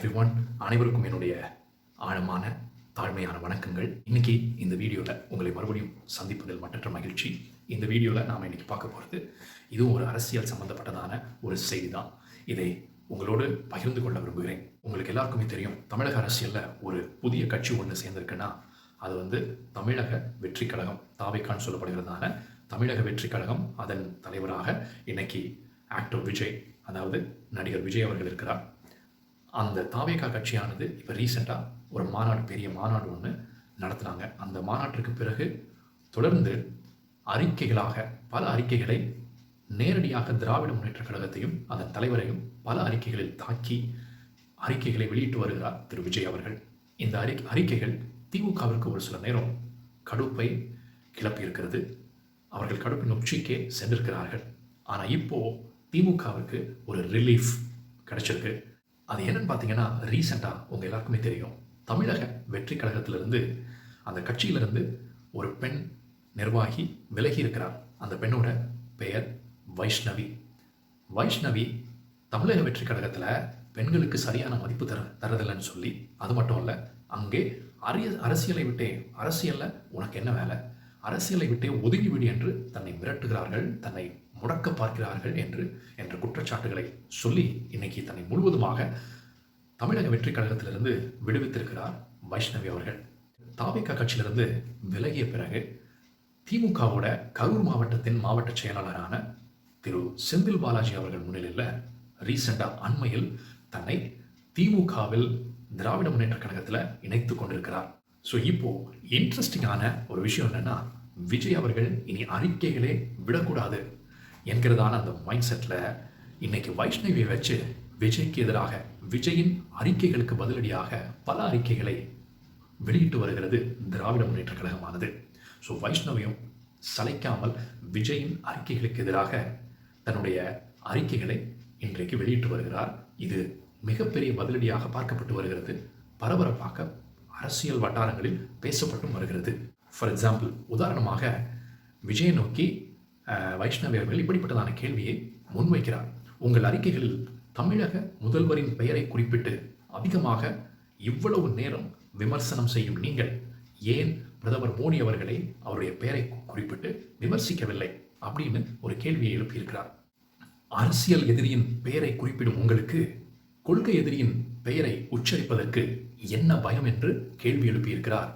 Everyone, அனைவருக்கும் என்னுடைய ஆழமான தாழ்மையான வணக்கங்கள். இன்னைக்கு இந்த வீடியோவில் உங்களை மறுபடியும் சந்திப்பதில் மற்றற்ற மகிழ்ச்சி. இந்த வீடியோவில் நாம் இன்னைக்கு பார்க்க போகிறது இதுவும் ஒரு அரசியல் சம்பந்தப்பட்டதான ஒரு செய்தி தான். இதை உங்களோடு பகிர்ந்து கொள்ள விரும்புகிறேன். உங்களுக்கு எல்லாருக்குமே தெரியும், தமிழக அரசியலில் ஒரு புதிய கட்சி ஒன்று சேர்ந்திருக்குன்னா அது தமிழக வெற்றி கழகம், தாவேக்கான்னு சொல்லப்படுகிறதான தமிழக வெற்றி கழகம். அதன் தலைவராக இன்னைக்கு ஆக்டர் விஜய், அதாவது நடிகர் விஜய் அவர்கள் இருக்கிறார். அந்த தாவேகா கட்சியானது இப்போ ரீசெண்டாக ஒரு பெரிய மாநாடு ஒன்று நடத்தினாங்க. அந்த மாநாட்டிற்கு பிறகு தொடர்ந்து பல அறிக்கைகளை நேரடியாக திராவிட முன்னேற்ற கழகத்தையும் அதன் தலைவரையும் பல அறிக்கைகளில் தாக்கி அறிக்கைகளை வெளியிட்டு வருகிறார் திரு விஜய் அவர்கள். இந்த அறிக்கைகள் திமுகவிற்கு ஒரு சில நேரம் கடுப்பை கிளப்பியிருக்கிறது. அவர்கள் கடுப்பின் உச்சிக்கே சென்றிருக்கிறார்கள். ஆனால் இப்போ திமுகவிற்கு ஒரு ரிலீஃப் கிடைச்சிருக்கு. அது என்னன்னு பார்த்தீங்கன்னா, ரீசெண்டாக உங்கள் எல்லாருக்குமே தெரியும், தமிழக வெற்றி கழகத்திலிருந்து அந்த கட்சியிலிருந்து ஒரு பெண் நிர்வாகி விலகி இருக்கிறார். அந்த பெண்ணோட பெயர் வைஷ்ணவி. வைஷ்ணவி தமிழக வெற்றி கழகத்தில் பெண்களுக்கு சரியான மதிப்பு தரதில்லைன்னு சொல்லி, அது மட்டும் இல்லை, அங்கே அரசியலில் உனக்கு என்ன வேலை, அரசியலை விட்டே ஒதுங்கிவிடு என்று தன்னை மிரட்டுகிறார்கள், தன்னை முடக்க பார்க்கிறார்கள் என்ற குற்றச்சாட்டுகளை சொல்லி இன்னைக்கு தன்னை முழுவதுமாக தமிழக வெற்றி கழகத்திலிருந்து விடுவித்திருக்கிறார் வைஷ்ணவி அவர்கள். தாவேகா கட்சியிலிருந்து விலகிய பிறகு திமுகவோட கரூர் மாவட்டத்தின் மாவட்ட செயலாளரான திரு செந்தில் பாலாஜி அவர்கள் முன்னிலையில் ரீசெண்டாக அண்மையில் தன்னை திமுகவில் திராவிட முன்னேற்ற கழகத்தில் இணைத்து கொண்டிருக்கிறார். ஸோ இப்போ இன்ட்ரெஸ்டிங்கான ஒரு விஷயம் என்னன்னா, விஜய் அவர்கள் இனி அறிக்கைகளே விடக்கூடாது என்கிறதான அந்த மைண்ட் செட்டில் இன்னைக்கு வைஷ்ணவியை வச்சு விஜய்க்கு எதிராக, விஜயின் அறிக்கைகளுக்கு பதிலடியாக பல அறிக்கைகளை வெளியிட்டு வருகிறது திராவிட முன்னேற்ற கழகமானது. ஸோ வைஷ்ணவியும் சளைக்காமல் விஜயின் அறிக்கைகளுக்கு எதிராக தன்னுடைய அறிக்கைகளை இன்றைக்கு வெளியிட்டு வருகிறார். இது மிகப்பெரிய பதிலடியாக பார்க்கப்பட்டு வருகிறது. பரபரப்பாக அரசியல் வட்டாரங்களில் பேசப்பட்டும் வருகிறது. ஃபார் எக்ஸாம்பிள், உதாரணமாக விஜயை நோக்கி வைஷ்ணவி அவர்கள் இப்படிப்பட்டதான கேள்வியை முன்வைக்கிறார். உங்கள் அறிக்கைகளில் தமிழக முதல்வரின் பெயரை குறிப்பிட்டு அதிகமாக இவ்வளவு நேரம் விமர்சனம் செய்யும் நீங்கள் ஏன் பிரதமர் மோடி அவர்களை அவருடைய பெயரை குறிப்பிட்டு விமர்சிக்கவில்லை அப்படின்னு ஒரு கேள்வியை எழுப்பியிருக்கிறார். அரசியல் எதிரியின் பெயரை குறிப்பிடும் உங்களுக்கு கொள்கை எதிரியின் பெயரை உச்சரிப்பதற்கு என்ன பயம் என்று கேள்வி எழுப்பியிருக்கிறார்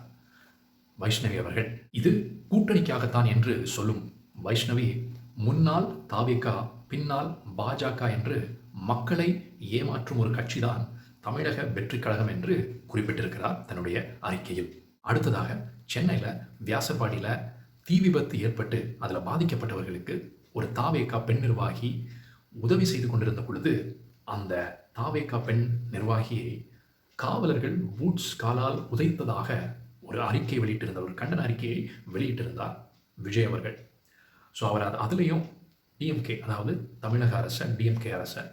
வைஷ்ணவி அவர்கள். இது கூட்டணிக்காகத்தான் என்று சொல்லும் வைஷ்ணவி, முன்னால் தாவேகா, பின்னால் பாஜக என்று மக்களை ஏமாற்றும் ஒரு கட்சிதான் தமிழக வெற்றி கழகம் என்று குறிப்பிட்டிருக்கிறார் தன்னுடைய அறிக்கையில். அடுத்ததாக, சென்னையில் வியாசர்பாடியில் தீ விபத்து ஏற்பட்டு அதில் பாதிக்கப்பட்டவர்களுக்கு ஒரு தாவேகா பெண் நிர்வாகி உதவி செய்து கொண்டிருந்த பொழுது அந்த தாவேகா பெண் நிர்வாகியை காவலர்கள் பூட்ஸ் காலால் உதைத்ததாக ஒரு அறிக்கை வெளியிட்டிருந்தார், ஒரு கண்டன அறிக்கையை வெளியிட்டிருந்தார் விஜய் அவர்கள். ஸோ அவர் அதுலேயும் டிஎம்கே, அதாவது தமிழக அரசை, டிஎம்கே அரசை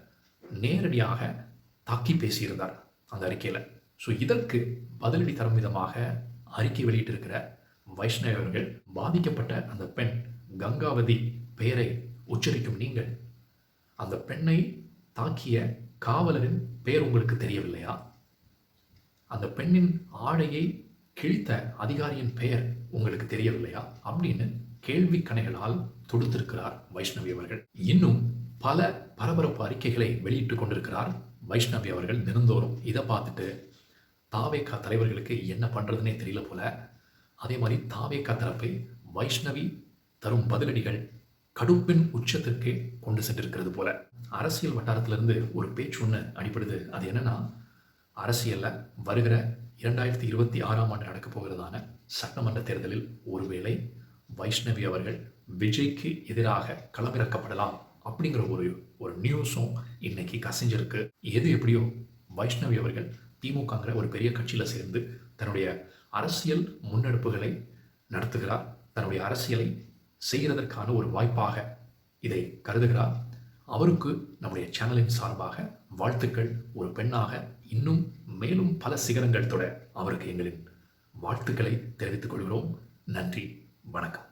நேரடியாக தாக்கி பேசியிருந்தார் அந்த அறிக்கையில். ஸோ இதற்கு பதிலடி தரும் விதமாக அறிக்கை வெளியிட்டிருக்கிற வைஷ்ணவி அவர்கள், பாதிக்கப்பட்ட அந்த பெண் கங்காவதி பெயரை உச்சரிக்கும் நீங்கள் அந்த பெண்ணை தாக்கிய காவலரின் பெயர் உங்களுக்கு தெரியவில்லையா? அந்த பெண்ணின் ஆடையை கிழித்த அதிகாரியின் பெயர் உங்களுக்கு தெரியவில்லையா அப்படின்னு கேள்வி கணைகளால் தொடுத்திருக்கிறார் வைஷ்ணவி அவர்கள். இன்னும் பல பரபரப்பு அறிக்கைகளை வெளியிட்டு கொண்டிருக்கிறார் வைஷ்ணவி அவர்கள் தினந்தோறும். இதை பார்த்துட்டு தாவேகா தலைவர்களுக்கு என்ன பண்றதுன்னே தெரியல போல. அதே மாதிரி தாவேகா தரப்பை வைஷ்ணவி தரும் பதிலடிகள் கடுப்பின் உச்சத்திற்கு கொண்டு சென்றிருக்கிறது போல. அரசியல் வட்டாரத்திலிருந்து ஒரு பேச்சு ஒன்று அடிப்படுது. அது என்னன்னா, அரசியலில் வருகிற 2026ஆம் ஆண்டு நடக்க போகிறதான சட்டமன்ற தேர்தலில் ஒருவேளை வைஷ்ணவி அவர்கள் விஜய்க்கு எதிராக களமிறக்கப்படலாம் அப்படிங்கிற ஒரு நியூஸும் இன்னைக்கு கசிஞ்சிருக்கு. எது எப்படியோ, வைஷ்ணவி அவர்கள் திமுகங்கிற ஒரு பெரிய கட்சியில் சேர்ந்து தன்னுடைய அரசியல் முன்னெடுப்புகளை நடத்துகிறார். தன்னுடைய அரசியலை செய்கிறதற்கான ஒரு வாய்ப்பாக இதை கருதுகிறார். அவருக்கு நம்முடைய சேனலின் சார்பாக வாழ்த்துக்கள். ஒரு பெண்ணாக இன்னும் மேலும் பல சிகரங்கள் தொட அவருக்கு எங்களின் வாழ்த்துக்களை தெரிவித்துக் கொள்கிறோம். நன்றி, வணக்கம்.